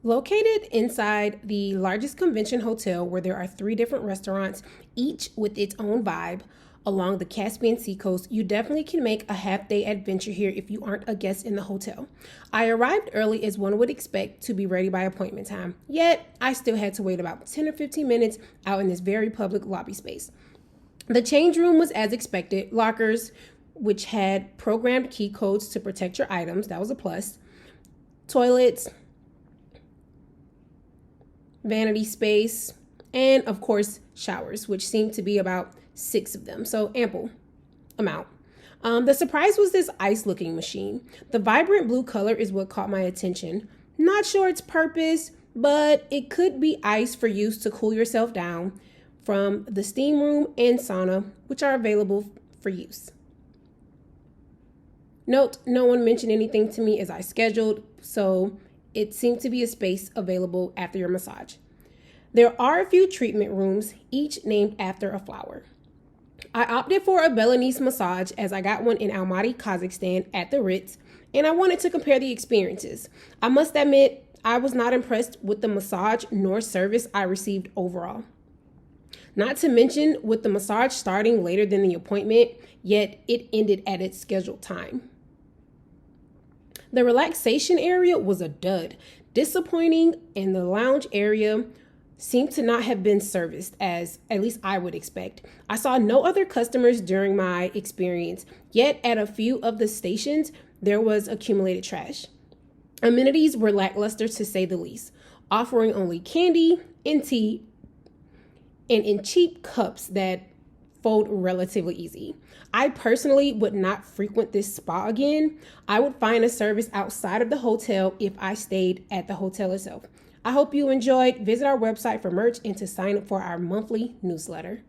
Located inside the largest convention hotel where there are 3 different restaurants, each with its own vibe, along the Caspian Sea coast, you definitely can make a half-day adventure here if you aren't a guest in the hotel. I arrived early as one would expect to be ready by appointment time, yet I still had to wait about 10 or 15 minutes out in this very public lobby space. The change room was as expected, lockers which had programmed key codes to protect your items, that was a plus, toilets, vanity space, and of course showers, which seemed to be about 6 of them, so ample amount. The surprise was this ice looking machine. The vibrant blue color is what caught my attention. Not sure its purpose, but it could be ice for use to cool yourself down from the steam room and sauna, which are available for use. Note, no one mentioned anything to me as I scheduled, so it seemed to be a space available after your massage. There are a few treatment rooms, each named after a flower. I opted for a Balinese massage as I got one in Almaty, Kazakhstan at the Ritz, and I wanted to compare the experiences. I must admit, I was not impressed with the massage nor service I received overall. Not to mention with the massage starting later than the appointment, yet it ended at its scheduled time. The relaxation area was a dud, disappointing, and the lounge area seemed to not have been serviced as at least I would expect. I saw no other customers during my experience, yet at a few of the stations, there was accumulated trash. Amenities were lackluster to say the least, offering only candy and tea and in cheap cups that fold relatively easy. I personally would not frequent this spa again. I would find a service outside of the hotel if I stayed at the hotel itself. I hope you enjoyed. Visit our website for merch and to sign up for our monthly newsletter.